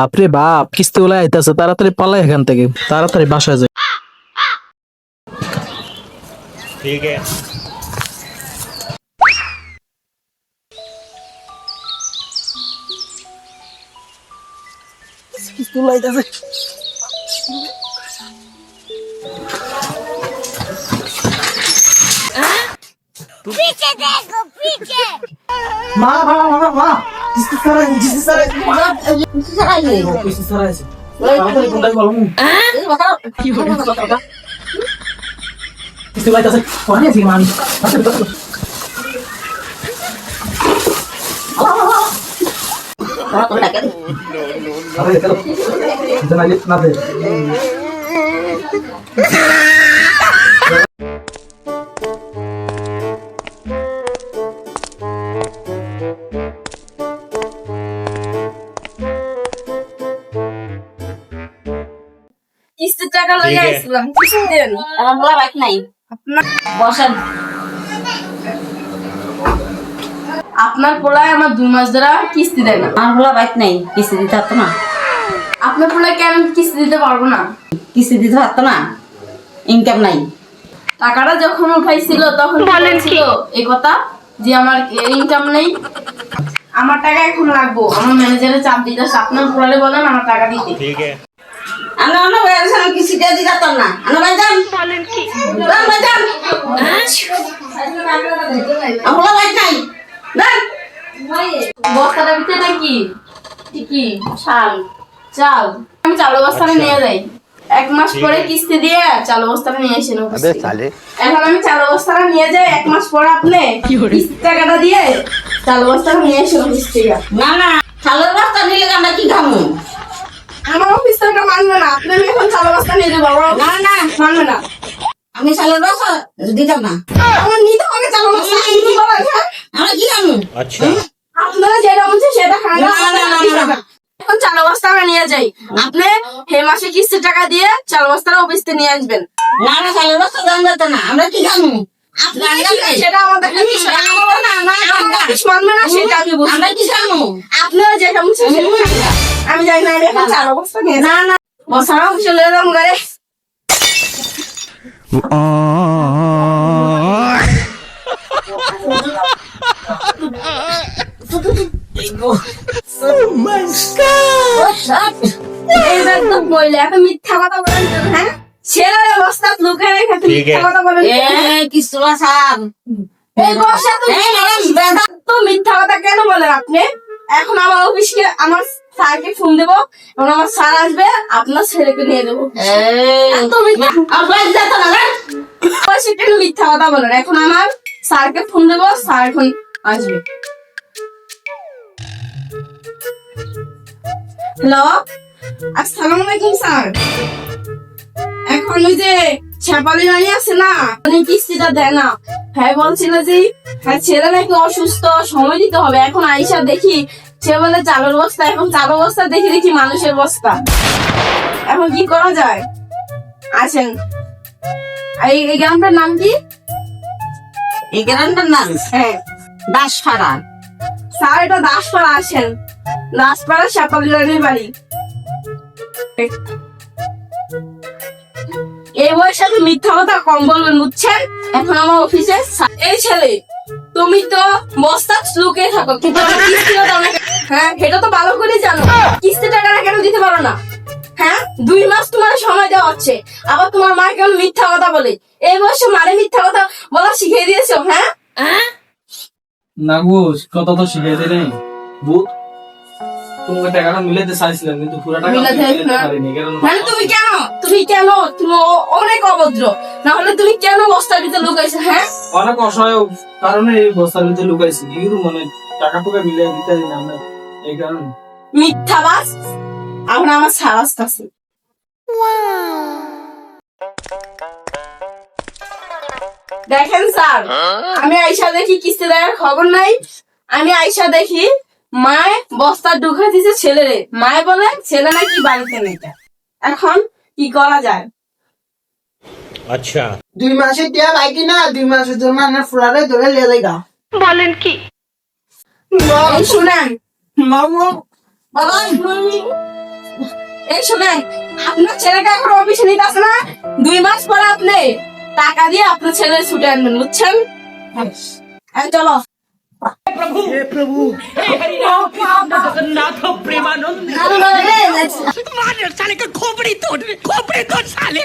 বাপরে বাপ, কিস্তি ওলা আইতাছে, তাড়াতাড়ি পালাই এখান থেকে, তাড়াতাড়ি বাসায় যাই। ठीक है। কিস্তি ওলা আইতাছে। पीछे देखो पीछे মা মা মা মা কিস্তি সারাই কিস্তি সারাইছে তাড়াতাড়ি কোনটাই বলমু কি হলো কিস্তি ওলা আইতাছে, কোনে আছি মানি আরে চলো জানা লিখ না দে। কিস্তির টাকা লইয়া ঠিক আছে। আইছিলাম, কিস্তি দেন। আমার বলা বাইক নাই, বসেন। আপনার পোলায় আমার 2 মাস ধরে কিস্তি দেয় না। আমার বলা বাইক নাই, কিস্তি দিতে পারতো না। আপনার পোলায় কেন কিস্তি দিতে পারবো না? কিস্তি দিতে পারতো না, ইনকাম নাই। টাকাটা যখন উঠাইছিল তখন বলেছিল এই কথা যে আমার ইনকাম নেই, আমার টাকা এখন লাগবো। আমার ম্যানেজারের চাপ দিতেছে, আপনার পোলারে বলেন আমার টাকা দিতে। ठीक है। আমরা অন্য বয়সে কিস্তি দিয়ে দিতে পারতাম না। আমরা বাইক যান, বলেন কি বাইক যান, আমার বলা বাইক নাই। বস্তাটা ভিতরে কি কি চাল চাল আমি চাল বস্তাটা নিয়ে যাই। 1 মাস পরে কিস্তি দিয়ে চাল বস্তাটা নিয়ে এসে নেবো। এখন আমি চাল বস্তাটা নিয়ে যাই, 1 মাস পরে আপনি কিস্তি টাকাটা দিয়ে চাল বস্তাটা নিয়ে এসে অফিস থেকে। না না, চালের বস্তা নিলে আমরা কি খাবো? আমার অফিস থেকে মানবে না, আপনি এখন চাল বস্তা নিয়ে যাবো। না না, মানবে না, আমি চালের বস্তা দিতাম না। আমার নিতে হবে চাল বস্তা। কি বলেন, হ্যাঁ? আমরা কি খাবো? अच्छा। আপনারা যেটা বলছেন সেটা খান। না, না, না, না, না। এখন চাল বস্তাটা নিয়ে যাই, আপনি হে মাসে কিস্তি টাকা দিয়ে চাল বস্তাটা অফিস থেকে নিয়ে আসবেন। না না, চালের বস্তা দাম যেত না, আমরা কি খাবো? সেটা আমাদের মানবে না, সেটা আমি বুঝি। আমরা কি খাবো? আপনারা যেটা বলছেন সেটা খান। আমি জানি না, আমি এখন চাল বস্তা নিয়ে না না, বসানো চলে এলাম ঘরে। এইবার তো বললে এত মিথ্যা কথা বলেন কেন, হ্যাঁ? ছেলের বস্তা লুকায় রেখে তুমি ঠিক মিথ্যা আছে। কথা বলেন কেন? কিছু সার এই বর্ষা তো তো মিথ্যা কথা কেন বলেন আপনি? এখন আমার অফিসকে আমার স্যারকে ফোন দেবো, এবং আমার স্যার আসবে, আপনার ছেলেকে নিয়ে দেবো। এত বয়সে কেন মিথ্যা কথা বলেন? এখন আমার স্যারকে ফোন দেবো, স্যার এখন আসবে। হ্যালো, আসসালামু আলাইকুম স্যার। এখন ওই যে ছেপালি রানী আছে না, উনি কিস্তিটা দেয় না। হ্যাঁ বলছিল যে হ্যাঁ ছেলে নাকি অসুস্থ, সময় দিতে হবে। এখন আইসা দেখি সে বলে চালের বস্তা, এখন চালের বস্তা দেখি দেখি মানুষের বস্তা। এখন কি করা যায়? আসেন। এই গ্রামটার নাম কি? এই গ্রামটার নাম হ্যাঁ দাসপাড়া। স্যার, এটা দাসপাড়া। আসেন, দাসপাড়া ছেপালি রানীর বাড়ি। এই বয়সে তো মিথ্যা কথা কম বলবেন, বুঝছেন? এখন আমার অফিসে এই ছেলে, তুমি তো বস্তা লুকিয়ে থাকো, কিন্তু আমার কিস্তিটা দাও না কেন? হ্যাঁ, এটা তো ভালো করে জানো। কিস্তি টাকাটা কেন দিতে পারো না? হ্যাঁ, 2 মাস তোমার সময় দেওয়া হচ্ছে, আবার তোমার মা কেন মিথ্যা কথা বলে? এই বয়সে মারে মিথ্যা কথা বলা শিখিয়ে দিয়েছো? হ্যাঁ না গো, কথা তো শিখাইতে নেই বুট, তোমাকে টাকাটা মিলাতে চাইছিলাম কিন্তু পুরো টাকা মিলাতে মিলাতে পারিনি। কারণ মানে তুমি অনেক অভদ্র। না হলে তুমি কেন বস্তার ভিতরে লুকাইছো? হ্যাঁ, অনেক অসহায় কারণে এই বস্তার ভিতরে লুকাইছি, কিন্তু মানে টাকা টুকা মিলাই দিতে পারি না আমরা, এই কারণে। মিথ্যাবাজ। এখন আমার স্যার আসতেছে। দেখেন স্যার, আমি আইসা দেখি কিস্তি দেওয়ার খবর নাই। আমি আইসা দেখি মায় বস্তা ঢুকা দিছে ছেলেরে, মায় বলে ছেলে নাকি বাড়িতে নেই। এখন কি করা যায়? अच्छा। 2 মাসের টিয়া বাইকি না, 2 মাসের জন্য আমার ফুলারে ধরে লিয়ে যাইগা। বলেন কি? এই শুনেন, মামু বাবা এই শুনে, আপনার ছেলেকে এখন অফিসে নিতে আসে না, 2 মাস পরে আপনি টাকা দিয়ে আপনার ছেলে ছুটে আনবেন, বুঝছেন? এই চলো। আরে,